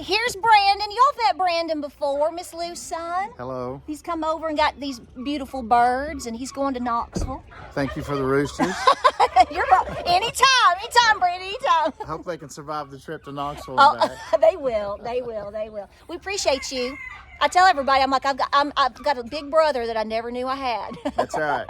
here's Brandon. Y'all met Brandon before, Miss Lou's son. Hello. He's come over and got these beautiful birds, and he's going to Knoxville. Thank you for the roosters. You're anytime, Brandon, anytime. I hope they can survive the trip to Knoxville and back. They will. We appreciate you. I tell everybody, I've got a big brother that I never knew I had. That's right.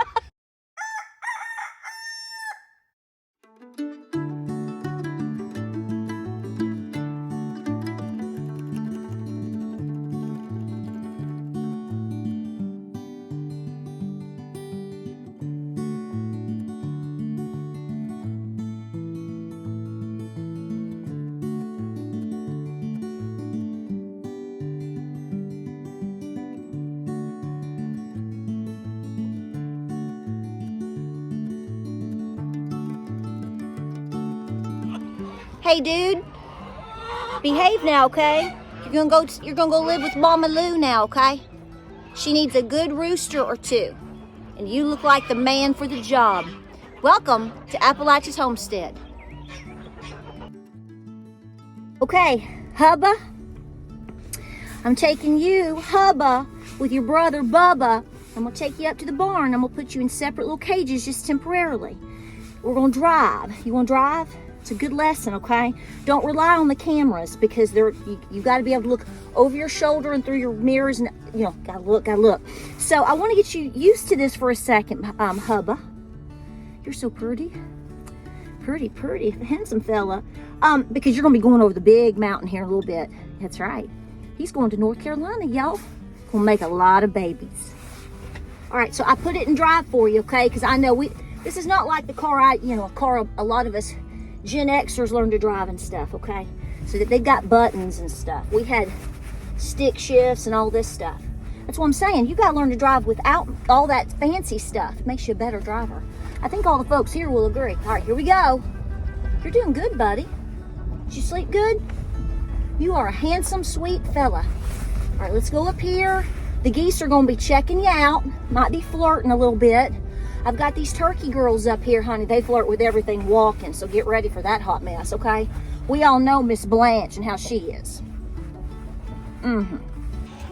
Hey, dude, behave now, okay? You're gonna go live with Mama Lou now, okay? She needs a good rooster or two, and you look like the man for the job. Welcome to Appalachia's Homestead. Okay, Hubba, I'm taking you, Hubba, with your brother Bubba. I'm gonna take you up to the barn. I'm gonna put you in separate little cages just temporarily. We're gonna drive. You wanna drive? It's a good lesson, okay? Don't rely on the cameras because you got to be able to look over your shoulder and through your mirrors, and gotta look. So I want to get you used to this for a second, Hubba. You're so pretty, handsome fella. Because you're gonna be going over the big mountain here in a little bit. That's right. He's going to North Carolina, y'all. Gonna make a lot of babies. All right, so I put it in drive for you, okay? Because I know this is not like the car a lot of us Gen Xers learn to drive and stuff, okay? So that they've got buttons and stuff. We had stick shifts and all this stuff. That's what I'm saying. You gotta learn to drive without all that fancy stuff. It makes you a better driver. I think all the folks here will agree. All right, here we go. You're doing good, buddy. Did you sleep good? You are a handsome, sweet fella. All right, let's go up here. The geese are gonna be checking you out. Might be flirting a little bit. I've got these turkey girls up here, honey. They flirt with everything walking, so get ready for that hot mess, okay? We all know Miss Blanche and how she is.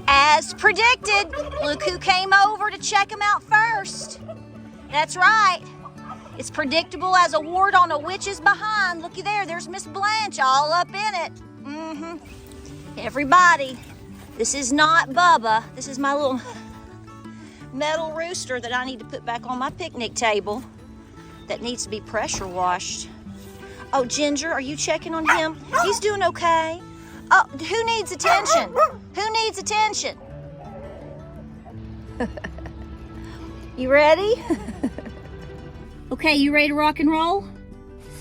As predicted, look who came over to check him out first. That's right. It's predictable as a wart on a witch's behind. Looky there, there's Miss Blanche all up in it. Everybody, this is not Bubba. This is my little metal rooster that I need to put back on my picnic table that needs to be pressure washed. Oh, Ginger, are you checking on him? He's doing okay. Oh, who needs attention? Who needs attention? You ready? Okay, you ready to rock and roll?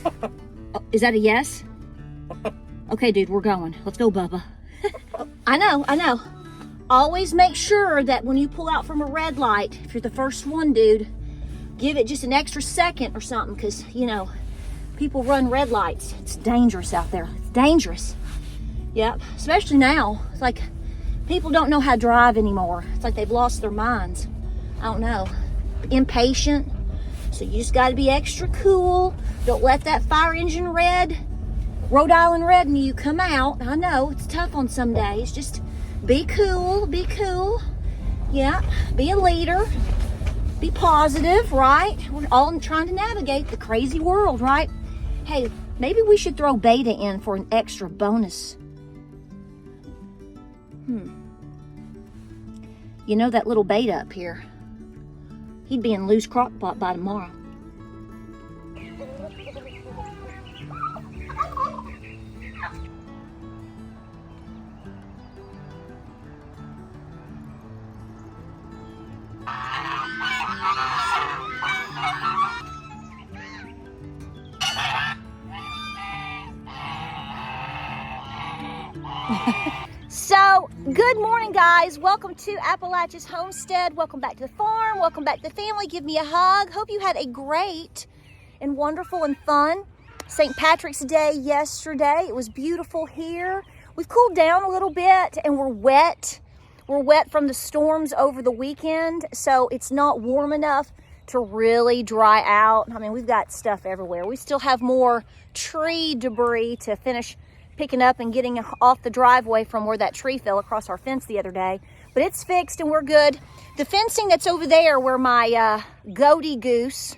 Oh, is that a yes? Okay, dude, we're going. Let's go, Bubba. I know. Always make sure that when you pull out from a red light, if you're the first one, dude, give it just an extra second or something, because, people run red lights. It's dangerous out there. It's dangerous. Yep, especially now. It's like people don't know how to drive anymore. It's like they've lost their minds. I don't know. Impatient. So you just got to be extra cool. Don't let that fire engine red, Rhode Island red in you come out. I know, it's tough on some days. Just be cool. Yeah, be a leader. Be positive, right? We're all trying to navigate the crazy world, right? Hey, maybe we should throw Beta in for an extra bonus. You know that little Beta up here? He'd be in Lou's crock pot by tomorrow. So, good morning, guys. Welcome to Appalachia's Homestead. Welcome back to the farm. Welcome back to the family. Give me a hug. Hope you had a great and wonderful and fun St. Patrick's Day yesterday. It was beautiful here. We've cooled down a little bit and we're wet. We're wet from the storms over the weekend, so it's not warm enough to really dry out. I mean, we've got stuff everywhere. We still have more tree debris to finish picking up and getting off the driveway from where that tree fell across our fence the other day. But it's fixed and we're good. The fencing that's over there where my goaty goose,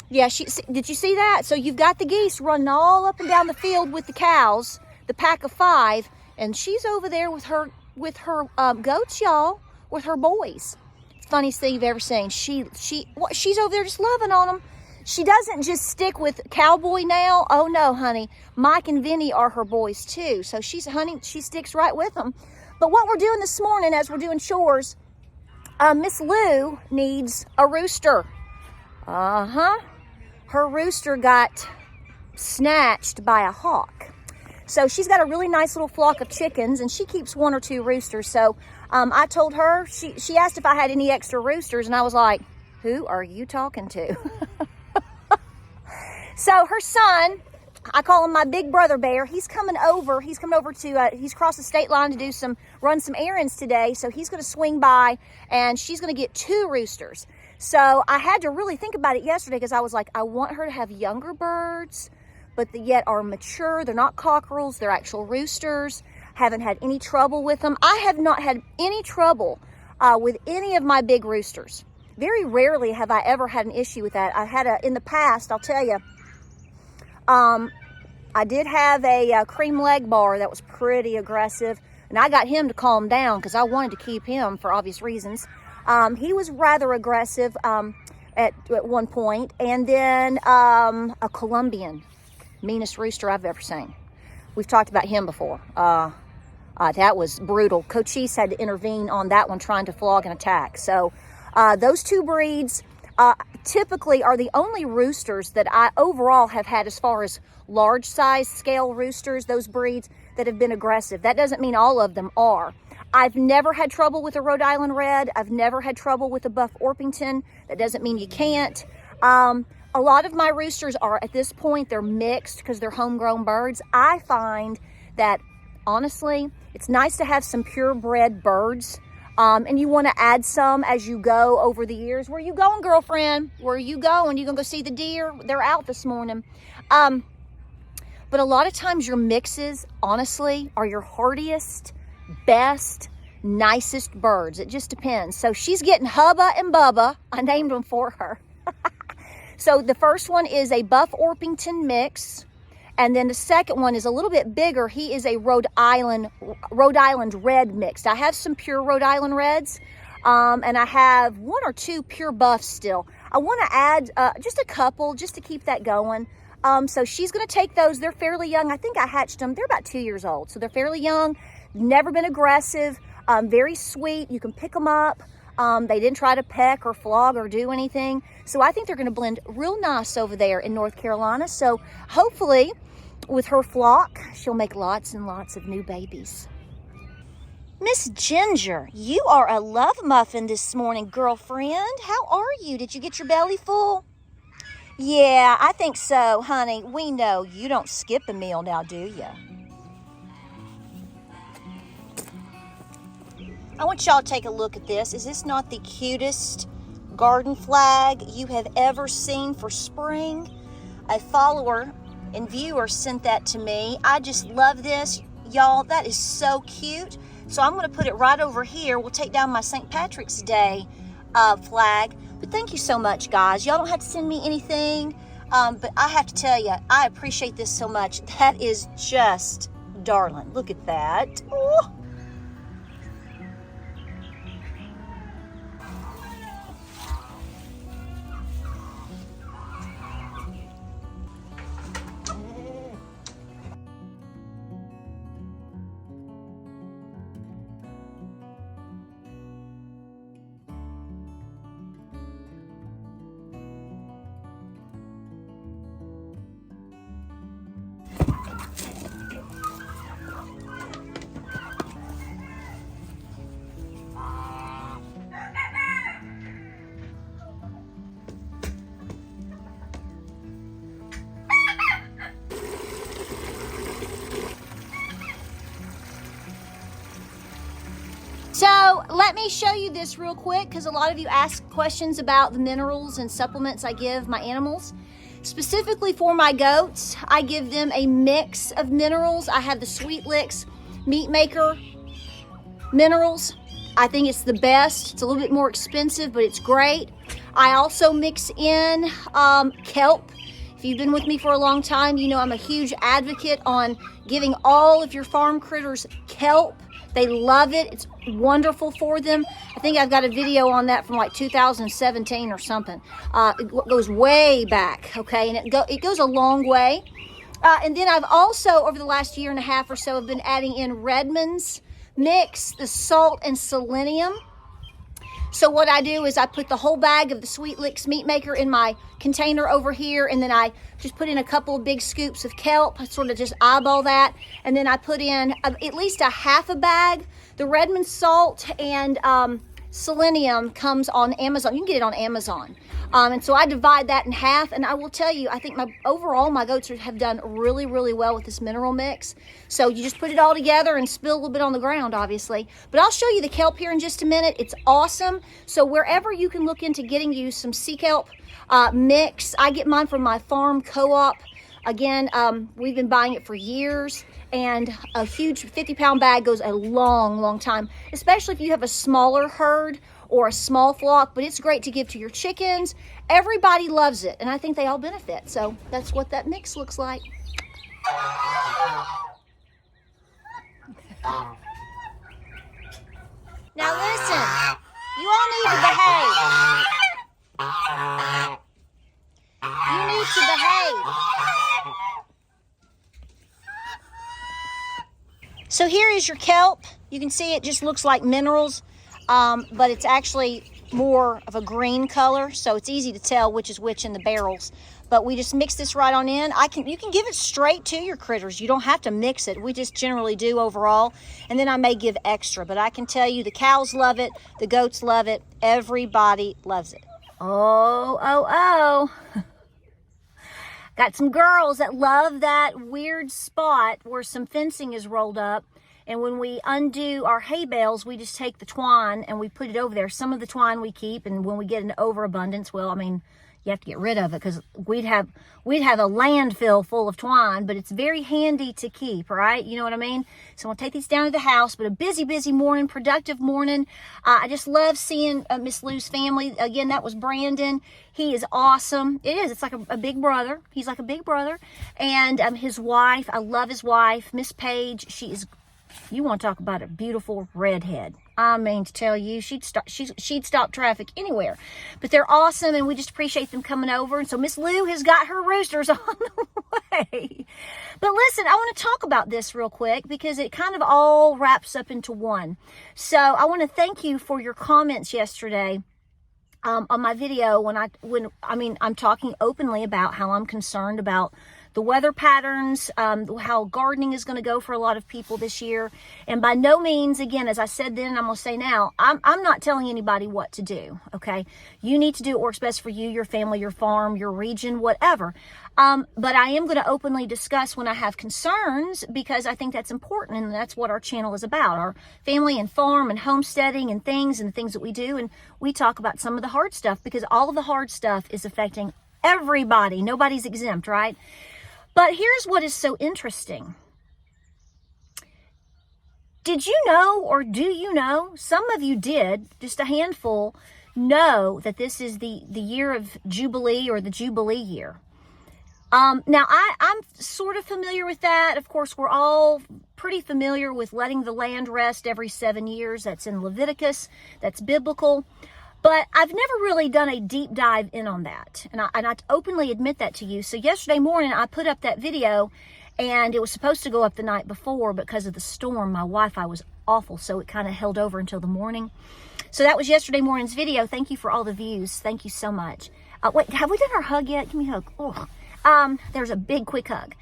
yeah, did you see that? So you've got the geese running all up and down the field with the cows, the pack of 5, and she's over there with her goats, y'all, with her boys. It's the funniest thing you've ever seen. She's over there just loving on them. She doesn't just stick with Cowboy now. Oh no, honey. Mike and Vinny are her boys too. So she sticks right with them. But what we're doing this morning as we're doing chores, Miss Lou needs a rooster. Her rooster got snatched by a hawk. So she's got a really nice little flock of chickens and she keeps 1 or 2 roosters. So I told her, she asked if I had any extra roosters and I was like, who are you talking to? So her son, I call him my big brother bear. He's coming over to, he's crossed the state line to run some errands today. So he's going to swing by and she's going to get 2 roosters. So I had to really think about it yesterday because I was like, I want her to have younger birds, but yet are mature. They're not cockerels. They're actual roosters. Haven't had any trouble with them. I have not had any trouble with any of my big roosters. Very rarely have I ever had an issue with that. I had in the past, I'll tell you, I did have a cream leg bar that was pretty aggressive, and I got him to calm down because I wanted to keep him for obvious reasons. He was rather aggressive at one point, and then a Colombian, meanest rooster I've ever seen. We've talked about him before. That was brutal. Cochise had to intervene on that one, trying to flog an attack. So those 2 breeds typically are the only roosters that I overall have had as far as large size scale roosters, those breeds that have been aggressive. That doesn't mean all of them are. I've never had trouble with a Rhode Island Red. I've never had trouble with a Buff Orpington. That doesn't mean you can't. A lot of my roosters are, at this point, they're mixed because they're homegrown birds. I find that, honestly, it's nice to have some purebred birds. And you want to add some as you go over the years. Where you going, girlfriend? Where you going? You gonna go see the deer? They're out this morning. But a lot of times your mixes, honestly, are your hardiest, best, nicest birds. It just depends. So she's getting Hubba and Bubba. I named them for her. So the first one is a Buff Orpington mix. And then the second one is a little bit bigger. He is a Rhode Island Red mixed. I have some pure Rhode Island Reds, and I have 1 or 2 pure Buffs still. I want to add just a couple just to keep that going. So she's going to take those. They're fairly young. I think I hatched them. They're about 2 years old. So they're fairly young, never been aggressive, very sweet. You can pick them up. They didn't try to peck or flog or do anything. So I think they're going to blend real nice over there in North Carolina. So hopefully, with her flock, she'll make lots and lots of new babies. Miss Ginger, you are a love muffin this morning, girlfriend. How are you? Did you get your belly full? Yeah, I think so, honey. We know you don't skip a meal now, do you? I want y'all to take a look at this. Is this not the cutest garden flag you have ever seen for spring? A follower and viewer sent that to me. I just love this. Y'all, that is so cute. So I'm going to put it right over here. We'll take down my St. Patrick's Day flag. But thank you so much, guys. Y'all don't have to send me anything. But I have to tell you, I appreciate this so much. That is just darling. Look at that. Ooh. So let me show you this real quick because a lot of you ask questions about the minerals and supplements I give my animals. Specifically for my goats, I give them a mix of minerals. I have the Sweet Licks Meat Maker minerals. I think it's the best. It's a little bit more expensive, but it's great. I also mix in kelp. If you've been with me for a long time, you know I'm a huge advocate on giving all of your farm critters kelp. They love it. It's wonderful for them. I think I've got a video on that from like 2017 or something. It goes way back, okay? And it goes a long way. And then I've also, over the last year and a half or so, have been adding in Redmond's mix, the salt and selenium. So what I do is I put the whole bag of the Sweet Licks Meat Maker in my container over here, and then I just put in a couple of big scoops of kelp. I sort of just eyeball that, and then I put in at least a half a bag. The Redmond salt and selenium comes on Amazon. You can get it on Amazon. And so I divide that in half, and I will tell you, I think my goats have done really, really well with this mineral mix. So you just put it all together and spill a little bit on the ground, obviously. But I'll show you the kelp here in just a minute. It's awesome. So wherever you can look into getting you some sea kelp mix, I get mine from my farm co-op. Again, we've been buying it for years, and a huge 50-pound bag goes a long, long time, especially if you have a smaller herd or a small flock, but it's great to give to your chickens. Everybody loves it, and I think they all benefit. So that's what that mix looks like. Now listen, you all need to behave. You need to behave. So here is your kelp. You can see it just looks like minerals, but it's actually more of a green color, so it's easy to tell which is which in the barrels. But we just mix this right on in. You can give it straight to your critters. You don't have to mix it. We just generally do overall. And then I may give extra, but I can tell you the cows love it, the goats love it, everybody loves it. Oh. Got some girls that love that weird spot where some fencing is rolled up. And when we undo our hay bales, we just take the twine and we put it over there. Some of the twine we keep, and when we get an overabundance, well, I mean, you have to get rid of it because we'd have a landfill full of twine, but it's very handy to keep, right? You know what I mean? So we'll take these down to the house, but a busy, busy morning, productive morning. I just love seeing Miss Lou's family. Again, that was Brandon. He is awesome. It is. It's like a big brother. He's like a big brother. And his wife, I love his wife, Miss Paige. She is, you want to talk about a beautiful redhead. I mean to tell you, she'd stop traffic anywhere. But they're awesome, and we just appreciate them coming over. And so Miss Lou has got her roosters on the way. But listen, I want to talk about this real quick because it kind of all wraps up into one. So I want to thank you for your comments yesterday on my video when I'm talking openly about how I'm concerned about the weather patterns, how gardening is going to go for a lot of people this year. And by no means, again, as I said then, I'm going to say now, I'm not telling anybody what to do, okay? You need to do what works best for you, your family, your farm, your region, whatever. But I am going to openly discuss when I have concerns because I think that's important, and that's what our channel is about, our family and farm and homesteading and the things that we do. And we talk about some of the hard stuff because all of the hard stuff is affecting everybody. Nobody's exempt, right? But here's what is so interesting. Did you know, or do you know, some of you did, just a handful, know that this is the year of Jubilee or the Jubilee year? Now, I'm sort of familiar with that. Of course, we're all pretty familiar with letting the land rest every 7 years. That's in Leviticus. That's biblical. But I've never really done a deep dive in on that. And I openly admit that to you. So yesterday morning, I put up that video, and it was supposed to go up the night before, but because of the storm, my Wi-Fi was awful. So it kind of held over until the morning. So that was yesterday morning's video. Thank you for all the views. Thank you so much. Wait, have we done our hug yet? Give me a hug. Oh, there's a big, quick hug.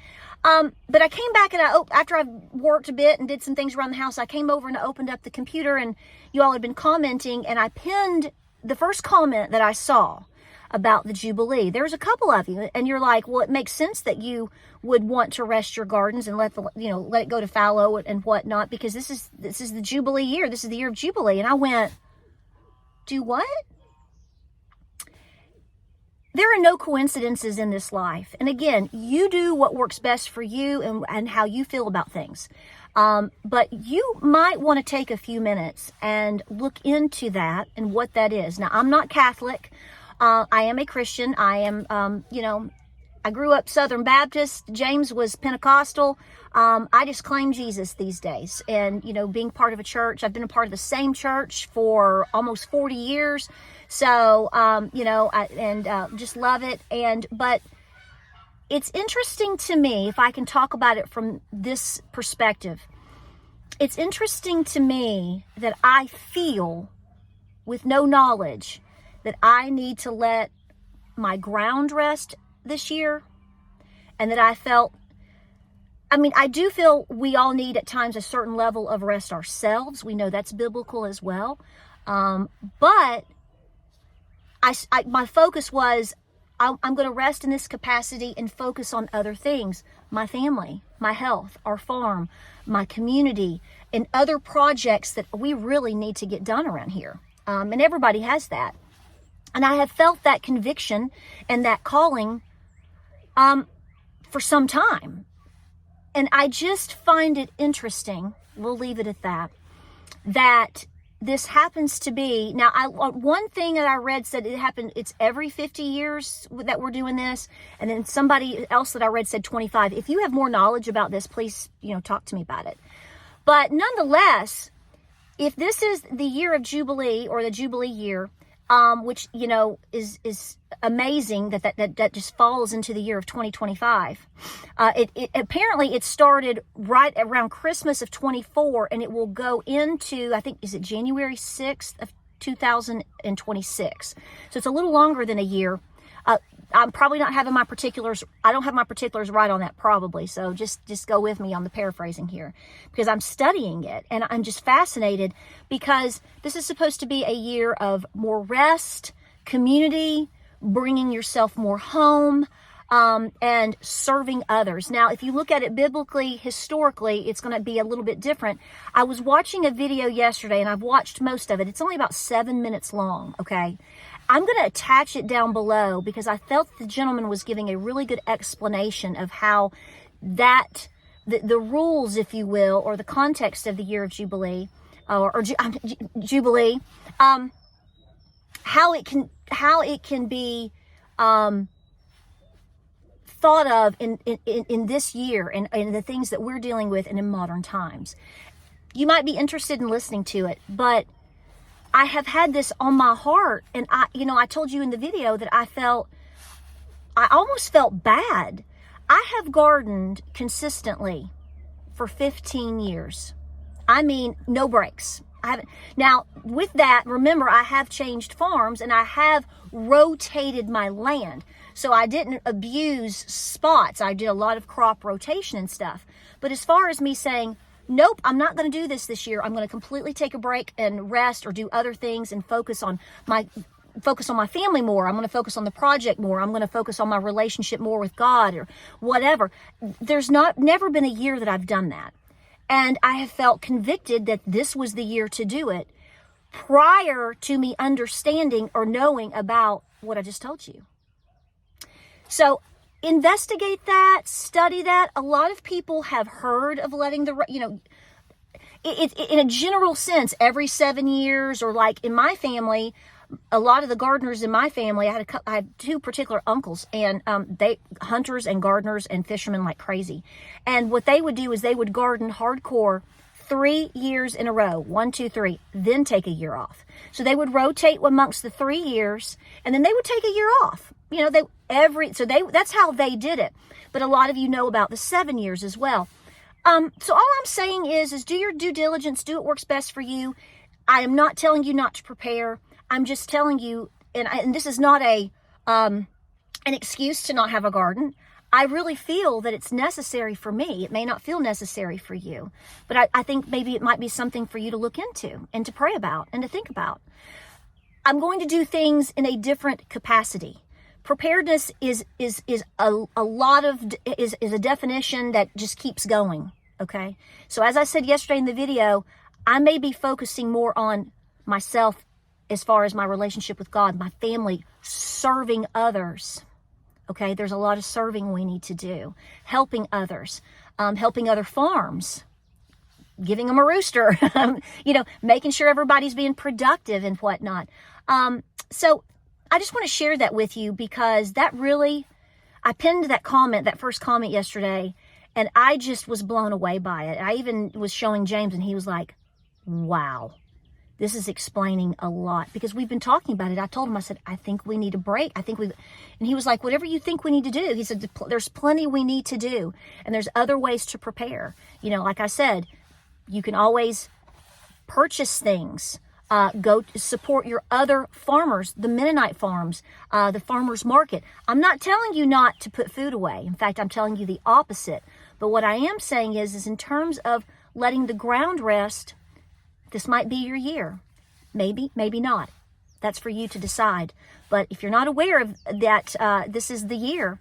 But I came back and after I worked a bit and did some things around the house, I came over and I opened up the computer, and you all had been commenting, and I pinned the first comment that I saw about the Jubilee. There's a couple of you, and you're like, well, it makes sense that you would want to rest your gardens and let it go to fallow and whatnot, because this is the Jubilee year. This is the year of Jubilee. And I went, do what? there are no coincidences in this life. And again, you do what works best for you and how you feel about things. But you might want to take a few minutes and look into that and what that is. Now, I'm not Catholic. I am a Christian. I am, I grew up Southern Baptist. James was Pentecostal. I just claim Jesus these days. And, being part of a church, I've been a part of the same church for almost 40 years. So, just love it. But it's interesting to me, if I can talk about it from this perspective, it's interesting to me that I feel, with no knowledge, that I need to let my ground rest this year, and that I do feel we all need at times a certain level of rest ourselves. We know that's biblical as well. But my focus was, I'm going to rest in this capacity and focus on other things. My family, my health, our farm, my community, and other projects that we really need to get done around here. And everybody has that. And I have felt that conviction and that calling for some time. And I just find it interesting, we'll leave it at that this happens to be, now one thing that I read said it's every 50 years that we're doing this. And then somebody else that I read said 25. If you have more knowledge about this, please, talk to me about it. But nonetheless, if this is the year of Jubilee or the Jubilee year, which, is amazing that just falls into the year of 2025. It apparently it started right around Christmas of 24, and it will go into, I think, is it January 6th of 2026. So it's a little longer than a year. I'm probably not having my particulars. I don't have my particulars right on that probably. So just go with me on the paraphrasing here, because I'm studying it and I'm just fascinated, because this is supposed to be a year of more rest, community, bringing yourself more home, and serving others. Now, if you look at it biblically, historically, it's going to be a little bit different. I was watching a video yesterday, and I've watched most of it. It's only about 7 minutes long. Okay. I'm going to attach it down below, because I felt the gentleman was giving a really good explanation of how the rules, if you will, or the context of the year of Jubilee, Jubilee, how it can be thought of in this year and the things that we're dealing with and in modern times. You might be interested in listening to it, but I have had this on my heart, and I told you in the video that I almost felt bad. I have gardened consistently for 15 years. I mean, no breaks. I haven't. Now, with that, remember, I have changed farms and I have rotated my land. So I didn't abuse spots. I did a lot of crop rotation and stuff. But as far as me saying, nope, I'm not going to do this year. I'm going to completely take a break and rest or do other things and focus on my family more. I'm going to focus on the project more. I'm going to focus on my relationship more with God or whatever. There's never been a year that I've done that. And I have felt convicted that this was the year to do it prior to me understanding or knowing about what I just told you. So investigate that, study that. A lot of people have heard of letting it in a general sense, every 7 years, or like in my family, a lot of the gardeners in my family, I had two particular uncles, and they hunters and gardeners and fishermen like crazy. And what they would do is they would garden hardcore 3 years in a row, 1, 2, 3, then take a year off. So they would rotate amongst the 3 years, and then they would take a year off. That's how they did it. But a lot of you know about the 7 years as well. So all I'm saying is do your due diligence, do what works best for you. I am not telling you not to prepare. I'm just telling you, and this is not an excuse to not have a garden. I really feel that it's necessary for me. It may not feel necessary for you, but I think maybe it might be something for you to look into and to pray about and to think about. I'm going to do things in a different capacity. Preparedness is a definition that just keeps going. Okay. So as I said yesterday in the video, I may be focusing more on myself as far as my relationship with God, my family, serving others. Okay, there's a lot of serving we need to do. Helping others, helping other farms, giving them a rooster, making sure everybody's being productive and whatnot. So I just want to share that with you because that really, I pinned that first comment yesterday, and I just was blown away by it. I even was showing James, and he was like, wow, this is explaining a lot, because we've been talking about it. I told him, I said, I think we need a break. And he was like, whatever you think we need to do. He said, there's plenty we need to do, and there's other ways to prepare. Like I said, you can always purchase things. Go support your other farmers, the Mennonite farms, the farmers market. I'm not telling you not to put food away. In fact, I'm telling you the opposite. But what I am saying is in terms of letting the ground rest, this might be your year. Maybe, maybe not. That's for you to decide. But if you're not aware of that, this is the year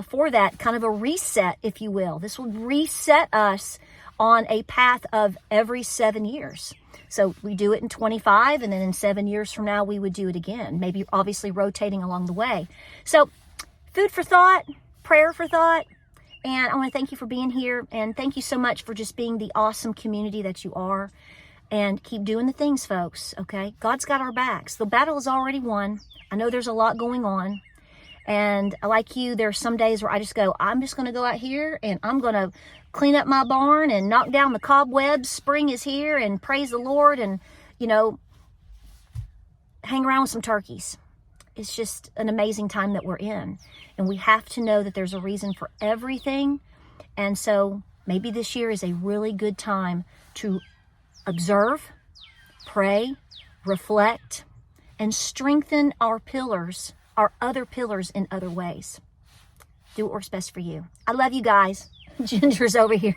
for that kind of a reset, if you will. This will reset us on a path of every 7 years. So we do it in 25, and then in 7 years from now, we would do it again. Maybe obviously rotating along the way. So food for thought, prayer for thought. And I want to thank you for being here. And thank you so much for just being the awesome community that you are. And keep doing the things, folks, okay? God's got our backs. The battle is already won. I know there's a lot going on. And like you, there's some days where I just go, I'm just going to go out here and I'm going to clean up my barn and knock down the cobwebs. Spring is here, and praise the Lord, and, hang around with some turkeys. It's just an amazing time that we're in. And we have to know that there's a reason for everything. And so maybe this year is a really good time to observe, pray, reflect, and strengthen our pillars, our other pillars in other ways. Do what works best for you. I love you guys. Ginger's over here.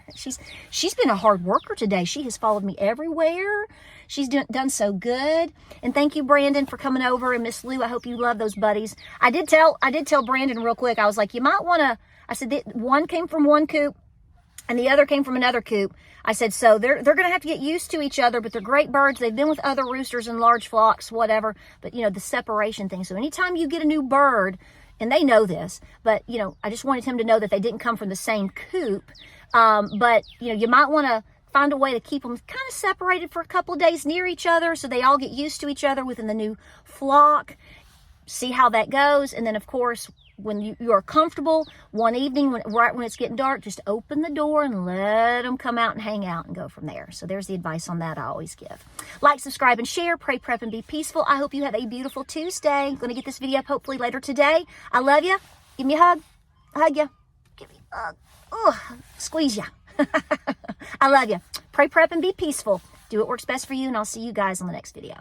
She's been a hard worker today. She has followed me everywhere. She's done so good. And thank you, Brandon, for coming over. And Miss Lou, I hope you love those buddies. I did tell Brandon real quick. I was like, you might want to, I said, one came from one coop and the other came from another coop. I said, so they're going to have to get used to each other, but they're great birds. They've been with other roosters in large flocks, whatever. But, the separation thing. So anytime you get a new bird, and they know this, but, I just wanted him to know that they didn't come from the same coop. But, you might want to find a way to keep them kind of separated for a couple of days near each other so they all get used to each other within the new flock. See how that goes. And then, of course, when you are comfortable, one evening, right when it's getting dark, just open the door and let them come out and hang out and go from there. So there's the advice on that I always give. Like, subscribe, and share. Pray, prep, and be peaceful. I hope you have a beautiful Tuesday. I'm going to get this video up hopefully later today. I love you. Give me a hug. I hug you. Give me a hug. Oh, squeeze you. I love you. Pray, prep, and be peaceful. Do what works best for you, and I'll see you guys on the next video.